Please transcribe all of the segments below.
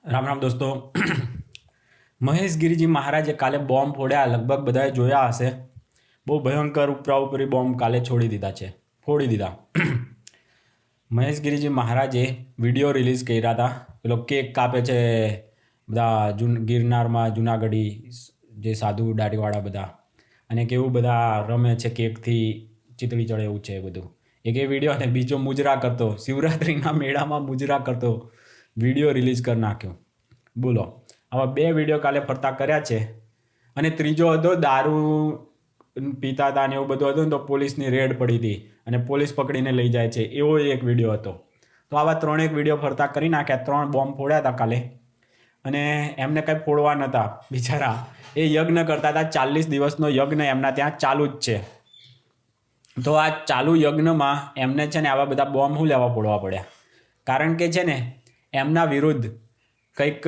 રામ રામ દોસ્તો. મહેશ ગિરીજી મહારાજે કાલે બોમ્બ ફોડ્યા, લગભગ બધાએ જોયા હશે. બહુ ભયંકર ઉપરી બોમ્બ કાલે ફોડી દીધા. મહેશ ગિરીજી મહારાજે વિડીયો રિલીઝ કર્યા હતા. પેલો કેક કાપે છે બધા ગિરનારમાં જુનાગઢી જે સાધુ દાઢીવાળા બધા, અને કેવું બધા રમે છે કેકથી, ચીતળી ચડે એવું છે બધું. એક એ વિડીયો, અને બીજો મુજરા કરતો, શિવરાત્રિના મેળામાં મુજરા કરતો વિડીયો રિલીઝ કરી નાખ્યો. બોલો, આવા બે વિડીયો કાલે ફરતા કર્યા છે. અને ત્રીજો હતો દારૂ પીતા હતા ને એવું બધું હતું ને, તો પોલીસની રેડ પડી હતી અને પોલીસ પકડીને લઈ જાય છે, એવો એક વિડીયો હતો. તો આવા ત્રણેક વિડીયો ફરતા કરી નાખ્યા. 3 બોમ્બ ફોડ્યા હતા કાલે, અને એમને કંઈ ફોડવા નહોતા બિચારા. એ યજ્ઞ કરતા હતા. 40 દિવસનો યજ્ઞ એમના ત્યાં ચાલુ જ છે. તો આ ચાલુ યજ્ઞમાં એમને છે ને આવા બધા બોમ્બ શું લેવા ફોડવા પડ્યા? કારણ કે છે ને એમના વિરુદ્ધ કંઈક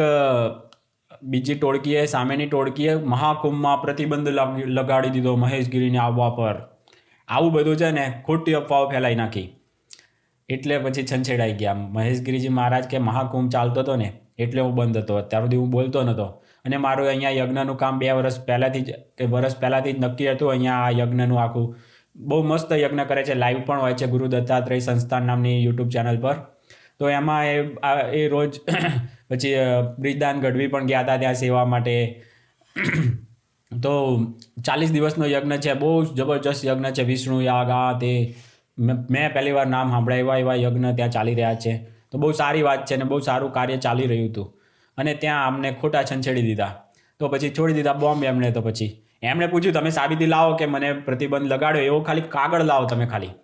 બીજી ટોળકીએ, સામેની ટોળકીએ મહાકુંભમાં પ્રતિબંધ લગાડી દીધો મહેશગીરીને આવવા પર. આવું બધું છે ને ખોટી અફવાઓ ફેલાઈ નાખી. એટલે પછી છંછેડાઈ ગયા. મહેશગીરીજી મહારાજ કે મહાકુંભ ચાલતો હતો ને એટલે હું બંધ હતો, અત્યાર સુધી હું બોલતો નહોતો. અને મારું અહીંયા યજ્ઞનું કામ 2 વર્ષ પહેલાંથી જ નક્કી હતું. અહીંયા આ યજ્ઞનું આખું બહુ મસ્ત યજ્ઞ કરે છે. લાઈવ પણ હોય છે ગુરુ દત્તાત્રેય સંસ્થાન નામની યુટ્યુબ ચેનલ પર. તો એમાં એ રોજ પછી બ્રિજદાન ગઢવી પણ ગયા હતા ત્યાં સેવા માટે. તો 40 દિવસનો યજ્ઞ છે, બહુ જબરજસ્ત યજ્ઞ છે. વિષ્ણુ યાગ, આ તે મેં પહેલી વાર નામ સાંભળ્યા એવા યજ્ઞ ત્યાં ચાલી રહ્યા છે. તો બહુ સારી વાત છે ને બહુ સારું કાર્ય ચાલી રહ્યું હતું. અને ત્યાં અમને ખોટા છંછેડી દીધા. તો પછી છોડી દીધા બોમ્બ એમણે. તો પછી એમણે પૂછ્યું, તમે સાબિતી લાવો કે મને પ્રતિબંધ લગાડ્યો. એવો ખાલી કાગળ લાવો. તમે ખાલી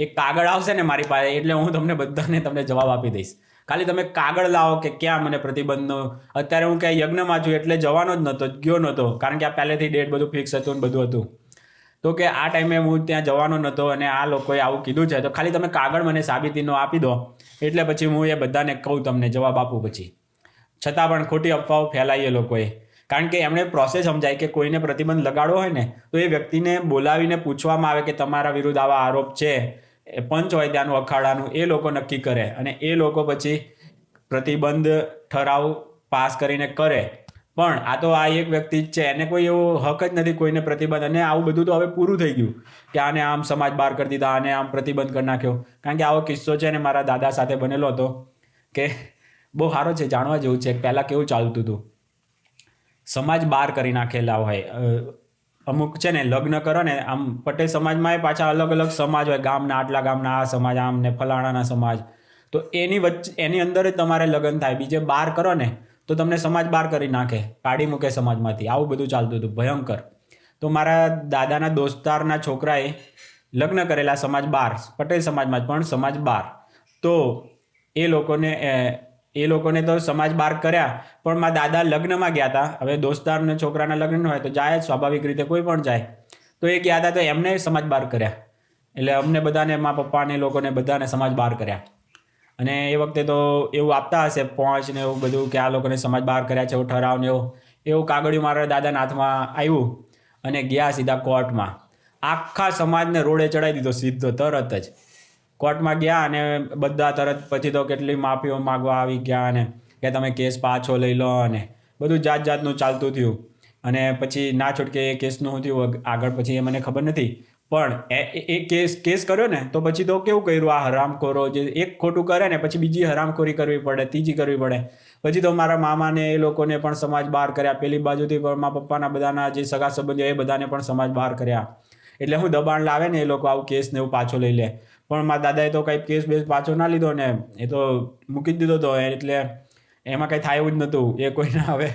એક કાગળ આવશે ને મારી પાસે, એટલે હું તમને જવાબ આપી દઈશ. ખાલી તમે કાગળ લાવો કે ક્યાં મને પ્રતિબંધનો. અત્યારે હું ક્યાં યજ્ઞમાં છું એટલે જવાનો જ નહોતો, ગયો નહોતો, કારણ કે આ પહેલેથી ડેટ બધું ફિક્સ હતું ને બધું હતું. તો કે આ ટાઈમે હું ત્યાં જવાનો નહોતો અને આ લોકોએ આવું કીધું છે, તો ખાલી તમે કાગળ મને સાબિતીનો આપી દો, એટલે પછી હું એ બધાને કહું, તમને જવાબ આપું. પછી છતાં પણ ખોટી અફવાઓ ફેલાઈ એ લોકોએ. કારણ કે એમણે પ્રોસેસ સમજાય કે કોઈને પ્રતિબંધ લગાડવો હોય ને તો એ વ્યક્તિને બોલાવીને પૂછવામાં આવે કે તમારા વિરુદ્ધ આવા આરોપ છે. એ પંચ હોય ત્યાંનું અખાડાનું, એ લોકો નક્કી કરે અને એ લોકો પછી પ્રતિબંધ ઠરાવ પાસ કરીને કરે. પણ આ તો આ એક વ્યક્તિ જ છે, એને કોઈ એવો હક જ નથી કોઈને પ્રતિબંધ. અને આવું બધું તો હવે પૂરું થઈ ગયું કે આને આમ સમાજ બહાર કરી દીધા, આને આમ પ્રતિબંધ કરી નાખ્યો. કારણ કે આવો કિસ્સો છે ને મારા દાદા સાથે બનેલો હતો, કે બહુ સારો છે, જાણવા જેવું છે. પહેલાં કેવું ચાલતું હતું, સમાજ બહાર કરી નાખેલા હોય. અમુક છે ને લગ્ન કરો ને, આમ પટેલ સમાજમાં પાછા અલગ અલગ સમાજ હોય, ગામના આટલા ગામના આ સમાજ, આમ ને ફલાણાના સમાજ. તો એની અંદર જ તમારે લગ્ન થાય. બીજે બહાર કરો ને તો તમને સમાજ બહાર કરી નાખે, કાઢી મૂકે સમાજમાંથી. આવું બધું ચાલતું હતું, ભયંકર. તો મારા દાદાના દોસ્તારના છોકરાએ લગ્ન કરેલા સમાજ બહાર, પટેલ સમાજમાં જ, પણ સમાજ બહાર. તો એ લોકોને તો સમાજ બહાર કર્યા, પણ મારા દાદા લગ્નમાં ગયા હતા. હવે દોસ્તારના છોકરાના લગ્ન હોય તો જાય, સ્વાભાવિક રીતે કોઈ પણ જાય. તો એ ગયા હતા તો એમને સમાજ બહાર કર્યા. એટલે અમને બધાને, મારા પપ્પાને લોકોને બધાને સમાજ બહાર કર્યા. અને એ વખતે તો એવું આપતા હશે પહોંચ ને એવું બધું, કે આ લોકોને સમાજ બહાર કર્યા છે, એવું ઠરાવ ને એવું કાગળિયું મારા દાદાના હાથમાં આવ્યું. અને ગયા સીધા કોર્ટમાં. આખા સમાજને રોડે ચડાવી દીધો સીધો, તરત જ કોર્ટમાં ગયા. અને બધા તરત પછી તો કેટલી માફીઓ માગવા આવી ગયા, અને કે તમે કેસ પાછો લઈ લો, અને બધું જાતનું ચાલતું થયું. અને પછી ના છૂટકે એ કેસનું શું થયું આગળ પછી એ મને ખબર નથી. પણ એ કેસ કર્યો ને તો પછી તો કેવું કર્યું, આ હરામખોરો જે એક ખોટું કરે ને પછી બીજી હરામખોરી કરવી પડે, ત્રીજી કરવી પડે. પછી તો મારા મામાને એ લોકોને પણ સમાજ બહાર કર્યા. પેલી બાજુથી પણ મારા પપ્પાના બધાના જે સગા સંબંધીઓ એ બધાને પણ સમાજ બહાર કર્યા. એટલે હું દબાણ લાવે ને એ લોકો આવું કેસ ને એવું પાછો લઈ લે. પણ મારા દાદાએ તો કંઈ કેસ બેસ પાછો ના લીધો ને, એ તો મૂકી જ દીધો હતો. એટલે એમાં કંઈ થાય એવું જ નહોતું એ કોઈના. હવે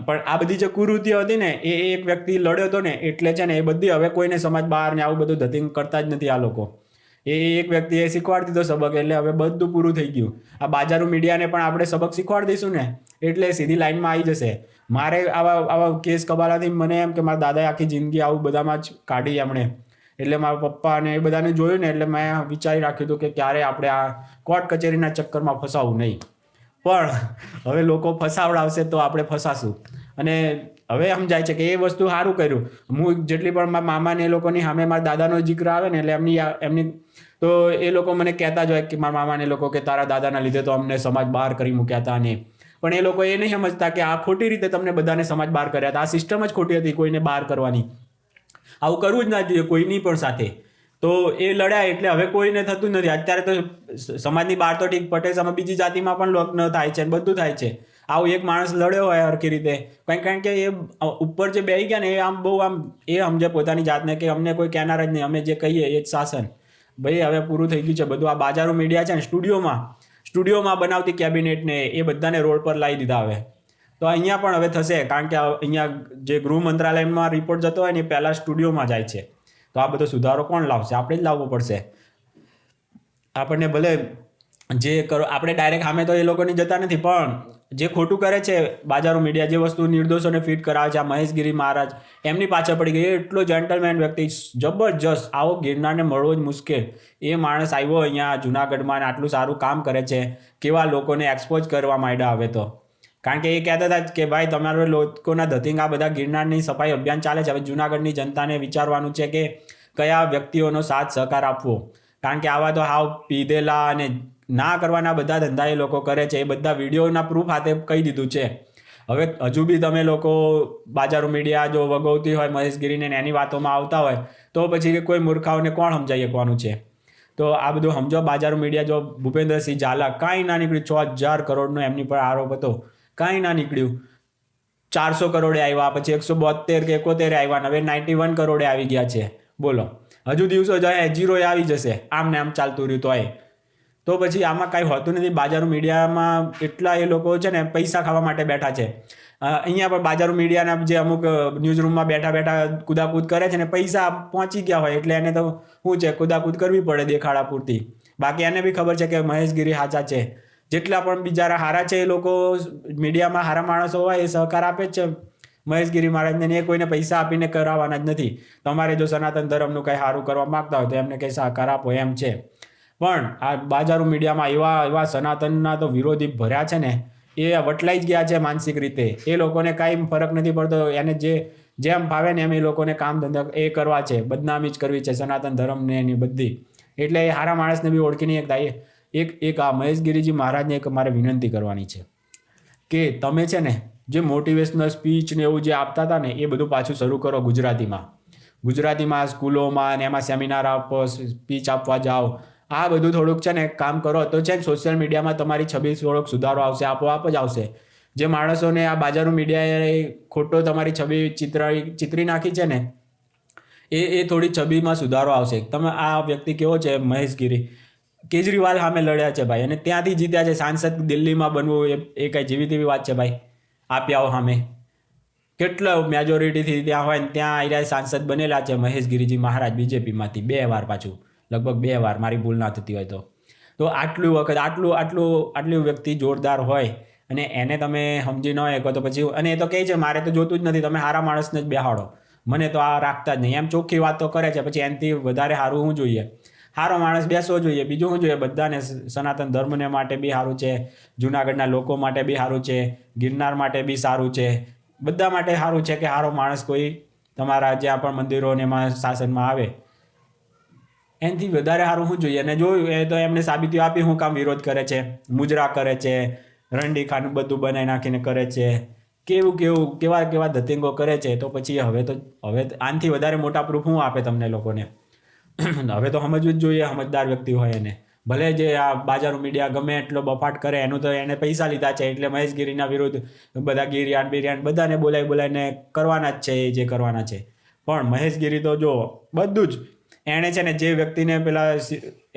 પણ આ બધી જે કુરીતિઓ હતી ને, એ એક વ્યક્તિ લડ્યો હતો ને, એટલે છે ને એ બધી હવે કોઈને સમાજ બહાર ને આવું બધું ધતિંગ કરતા જ નથી આ લોકો. એ એક વ્યક્તિએ શીખવાડી દીધો સબક, એટલે હવે બધું પૂરું થઈ ગયું. આ બાજારું મીડિયાને પણ આપણે સબક શીખવાડી દઈશું ને એટલે સીધી લાઈનમાં આવી જશે. મારે આવા કેસ કબાલાથી મને એમ કે મારા દાદાએ આખી જિંદગી આવું બધામાં જ કાઢી એમણે. એટલે મારા પપ્પા અને એ બધાને જોયું ને એટલે મેં વિચારી રાખ્યું હતું કે ક્યારે આપણે આ કોર્ટ કચેરીના ચક્કરમાં ફસાવું નહીં. પણ હવે લોકો ફસાવડાવશે તો આપણે ફસાશું. અને હવે સમજાય છે કે એ વસ્તુ સારું કર્યું. હું જેટલી પણ મારા મામાને એ લોકોની સામે મારા દાદાનો જિક્ર આવે ને એટલે એમની તો એ લોકો મને કહેતા જ હોય કે મારા મામાને લોકો કે તારા દાદાના લીધે તો અમને સમાજ બહાર કરી મૂક્યા હતા. ને પણ એ લોકો એ નહીં સમજતા કે આ ખોટી રીતે તમને બધાને સમાજ બહાર કર્યા હતા. આ સિસ્ટમ જ ખોટી હતી કોઈને બહાર કરવાની. આવું કરવું જ ના જોઈએ કોઈની પણ સાથે. તો એ લડ્યા એટલે હવે કોઈને થતું જ નથી. અત્યારે તો સમાજની બહાર તો ઠીક પટેલ સમાજ બીજી જાતિમાં પણ લગ્ન થાય છે, બધું થાય છે. આવું એક માણસ લડ્યો હોય હરખી રીતે, કારણ કે એ ઉપર જે બેસી ગયા ને એ આમ બહુ આમ એ સમજે પોતાની જાતને કે અમને કોઈ કહેનાર જ નહીં, અમે જે કહીએ એ જ શાસન. ભાઈ હવે પૂરું થઈ ગયું છે બધું. આ બાજારો મીડિયા છે ને સ્ટુડિયોમાં બનાવતી કેબિનેટને એ બધાને રોડ પર લાવી દીધા હવે. તો અહીંયા પણ હવે થશે, કારણ કે અહીંયા જે ગૃહ મંત્રાલયમાં રિપોર્ટ જતો હોય ને એ પહેલાં સ્ટુડિયોમાં જાય છે. તો આ બધો સુધારો કોણ લાવશે? આપણે જ લાવવો પડશે. આપણને ભલે જે કરો આપણે ડાયરેક્ટ સામે તો એ લોકોની જતા નથી, પણ જે ખોટું કરે છે બાજારો મીડિયા, જે વસ્તુ નિર્દોષોને ફિટ કરાવે છે, આ મહેશગીરી મહારાજ એમની પાછળ પડી ગઈ. એટલો જેન્ટલમેન વ્યક્તિ, જબરજસ્ત. આવો ગિરનારને મળવો જ મુશ્કેલ. એ માણસ આવ્યો અહીંયા જુનાગઢમાં અને આટલું સારું કામ કરે છે. કેવા લોકોને એક્સપોઝ કરવા માંડ્યા હવે તો. કારણ કે એ કહેતા હતા કે ભાઈ તમારા લોકોના ધતિંગા બધા ગિરનારની સફાઈ અભિયાન ચાલે છે. હવે જુનાગઢની જનતાને વિચારવાનું છે કે કયા વ્યક્તિઓનો સાથ સહકાર આપવો. કારણ કે આવા તો હાવ પીધેલા અને ના કરવાના બધા ધંધા એ લોકો કરે છે. એ બધા વિડીયોના પ્રૂફ હાથે કહી દીધું છે. હવે હજુ બી તમે લોકો બાજારો મીડિયા જો વગોવતી હોય મહેશગીરીને એની વાતોમાં આવતા હોય તો પછી કોઈ મૂર્ખાઓને કોણ સમજાવી શકવાનું છે? તો આ બધું સમજો. બાજારો મીડિયા જો ભૂપેન્દ્રસિંહ ઝાલા કાંઈ ના નીકળ્યું. 6,000 કરોડનો એમની પર આરોપ હતો, કાંઈ ના નીકળ્યું. 400 કરોડે આવ્યા, પછી 172 કે 71 આવ્યા, હવે 91 કરોડે આવી ગયા છે. બોલો, હજુ દિવસો જાય જીરો આવી જશે. આમ ને આમ ચાલતું રહ્યું તો પછી આમાં કાંઈ હોતું નથી. બાજારો મીડિયામાં એટલા એ લોકો છે ને પૈસા ખાવા માટે બેઠા છે. અહીંયા પણ બાજારો મીડિયાના જે અમુક ન્યૂઝરૂમમાં બેઠા કુદાકૂદ કરે છે ને પૈસા પહોંચી ગયા હોય એટલે એને તો શું છે, કુદાકૂદ કરવી પડે દેખાડા પૂરતી. બાકી એને બી ખબર છે કે મહેશગીરી સાચા છે. જેટલા પણ બિચારા હારા છે એ લોકો મીડિયામાં હારા માણસો હોય એ સહકાર આપે જ છે મહેશગીરી મહારાજને. એ કોઈને પૈસા આપીને કરાવવાના જ નથી. તમારે જો સનાતન ધર્મનું કંઈ સારું કરવા માગતા હોય તો એમને કંઈ સહકાર આપો એમ છે. પણ આ બાજારો મીડિયામાં એવા સનાતનના તો વિરોધી ભર્યા છે ને, એ વટલાઈ જ ગયા છે માનસિક રીતે. એ લોકોને કાંઈ ફરક નથી પડતો. એને જેમ ભાવે ને એમ એ લોકોને કામ ધંધા એ કરવા છે, બદનામી જ કરવી છે સનાતન ધર્મને એની બધી. એટલે એ સારા માણસને બી ઓળખીને એક આ મહેશગીરીજી મહારાજને એક મારે વિનંતી કરવાની છે કે તમે છે ને જે મોટિવેશનલ સ્પીચ ને એવું જે આપતા હતા ને એ બધું પાછું શરૂ કરો ગુજરાતીમાં સ્કૂલોમાં ને એમાં સેમિનાર આપો, સ્પીચ આપવા જાઓ. આ બધું થોડુંક છે ને કામ કરો તો છે ને સોશિયલ મીડિયામાં તમારી છબી થોડોક સુધારો આવશે, આપોઆપ જ આવશે. જે માણસોને આ બાજારો મીડિયાએ ખોટો તમારી છબી ચિતરી નાખી છે ને એ થોડી છબીમાં સુધારો આવશે. તમે આ વ્યક્તિ કેવો છે મહેશગીરી, કેજરીવાલ સામે લડ્યા છે ભાઈ, અને ત્યાંથી જીત્યા છે. સાંસદ દિલ્હીમાં બનવું એ કાંઈ જેવી તેવી વાત છે ભાઈ. આપ્યાઓ સામે કેટલા મેજોરિટીથી ત્યાં હોય ને ત્યાં આવ્યા સાંસદ બનેલા છે મહેશગીરીજી મહારાજ બીજેપીમાંથી 2 વાર, પાછું લગભગ 2 વાર, મારી ભૂલ ના થતી હોય તો આટલું વખત આટલું વ્યક્તિ જોરદાર હોય અને એને તમે સમજી ન શકો તો પછી, અને એ તો કહે છે મારે તો જોતું જ નથી, તમે સારા માણસને જ બેહાડો, મને તો આ રાખતા જ નહીં, એમ ચોખ્ખી વાત તો કરે છે. પછી એનાથી વધારે સારું શું જોઈએ? સારો માણસ બેસવો જોઈએ, બીજું શું જોઈએ? બધાને સનાતન ધર્મને માટે બી સારું છે, જુનાગઢના લોકો માટે બી સારું છે, ગિરનાર માટે બી સારું છે, બધા માટે સારું છે કે સારો માણસ કોઈ તમારા જ્યાં પણ મંદિરો ને એમાં શાસનમાં આવે. એનાથી વધારે સારું શું જોઈએ? અને જોયું એ તો એમને સાબિતીઓ આપી શું કામ વિરોધ કરે છે, મુજરા કરે છે, રંડી ખાનું બધું બનાવી નાખીને કરે છે, કેવા ધતિંગો કરે છે. તો પછી હવે આનાથી વધારે મોટા પ્રૂફ શું આપે તમને લોકોને? હવે તો સમજવું જ જોઈએ, સમજદાર વ્યક્તિ હોય એને. ભલે જે આ બાજારો મીડિયા ગમે એટલો બફાટ કરે, એનું તો એને પૈસા લીધા છે એટલે મહેશગીરીના વિરુદ્ધ બધા ગિરિયાન બધાને બોલાવીને કરવાના જ છે એ જે કરવાના છે. પણ મહેશગીરી તો જો બધું જ એણે છે ને જે વ્યક્તિને પેલા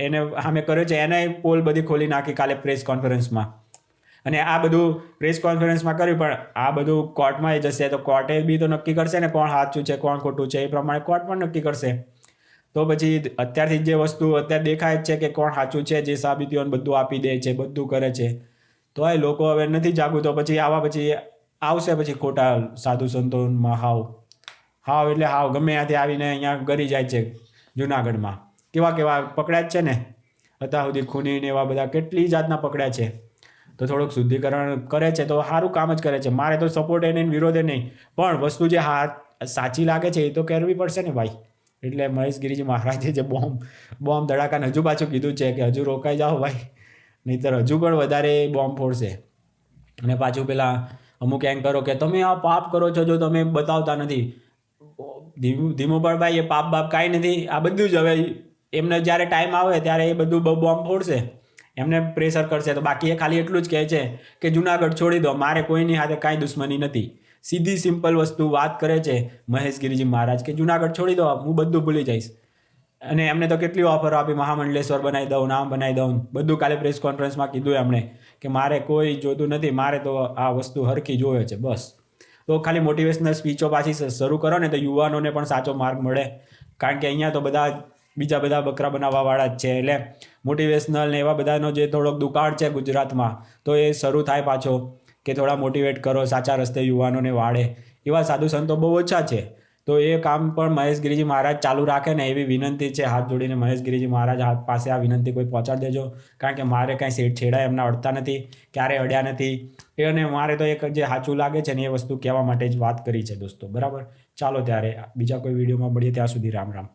એને સામે કર્યો છે એને પોલ બધી ખોલી નાખી કાલે પ્રેસ કોન્ફરન્સમાં. અને આ બધું પ્રેસ કોન્ફરન્સમાં કર્યું, પણ આ બધું કોર્ટમાં જશે તો કોર્ટે બી તો નક્કી કરશે ને કોણ સાચું છે કોણ ખોટું છે, એ પ્રમાણે કોર્ટ પણ નક્કી કરશે. તો પછી અત્યારથી જે વસ્તુ અત્યારે દેખાય જ છે કે કોણ સાચું છે, જે સાબિતીઓને બધું આપી દે છે, બધું કરે છે, તો એ લોકો હવે નથી જાગવું. તો પછી આવશે પછી ખોટા સાધુ સંતોમાં હાવ એટલે હાવ ગમે ત્યાંથી આવીને અહીંયા ગરી જાય છે. જુનાગઢમાં કેવા પકડ્યા જ છે ને અત્યાર સુધી, ખૂની ને એવા બધા કેટલી જાતના પકડ્યા છે. તો થોડુંક શુદ્ધિકરણ કરે છે તો સારું કામ જ કરે છે. મારે તો સપોર્ટ એ નહીં, વિરોધે નહીં, પણ વસ્તુ જે સાચી લાગે છે એ તો કરવી પડશે ને ભાઈ. એટલે મહેશગીરીજી મહારાજે જે બોમ્બ ધડાકાને હજુ પાછું કીધું છે કે હજુ રોકાઈ જાઓ ભાઈ, નહીંતર હજુ પણ વધારે બોમ્બ ફોડશે. અને પાછું પેલા અમુક એન્કરો કે તમે આ પાપ કરો છો જો તમે બતાવતા નથી. ધીમુભાઈ એ પાપ બાપ કાંઈ નથી. આ બધું જ હવે એમને જ્યારે ટાઈમ આવે ત્યારે એ બધું બોમ્બ ફોડશે, એમને પ્રેશર કરશે. તો બાકી એ ખાલી એટલું જ કહે છે કે જુનાગઢ છોડી દો, મારે કોઈની સાથે કાંઈ દુશ્મની નથી. સીધી સિમ્પલ વસ્તુ વાત કરે છે મહેશ ગિરિજી મહારાજ કે જુનાગઢ છોડી દો, હું બધું ભૂલી જઈશ. અને એમને તો કેટલી ઓફર આપી, મહામંડલેશ્વર બનાવી દઉં, નામ બનાવી દઉં, બધું કાલે પ્રેસ કોન્ફરન્સમાં કીધું એમણે કે મારે કોઈ જોતું નથી, મારે તો આ વસ્તુ હરખી જોવે છે બસ. તો ખાલી મોટિવેશનલ સ્પીચો પાછી શરૂ કરો ને તો યુવાનોને પણ સાચો માર્ગ મળે. કારણ કે અહીંયા તો બીજા બધા બકરા બનાવવાવાળા જ છે. એટલે મોટિવેશનલ ને એવા બધાનો જે થોડોક દુકાળ છે ગુજરાતમાં, તો એ શરૂ થાય પાછો કે થોડા મોટિવેટ કરો, સાચા રસ્તે યુવાનોને વાળે. એવા સાધુ સંતો બહુ ઓછા છે. તો એ કામ પણ મહેશ ગિરિજી મહારાજ ચાલુ રાખે ને એવી વિનંતી છે. હાથ જોડીને મહેશ ગિરિજી મહારાજ પાસે આ વિનંતી કોઈ પહોંચાડી દેજો. કારણ કે મારે કાંઈ છેડા એમના અડતા નથી, ક્યારે અડ્યા નથી. અને મારે તો એક જે સાચું લાગે છે ને એ વસ્તુ કહેવા માટે જ વાત કરી છે દોસ્તો. બરાબર, ચાલો ત્યારે બીજા કોઈ વિડીયોમાં મળીએ, ત્યાં સુધી રામ રામ.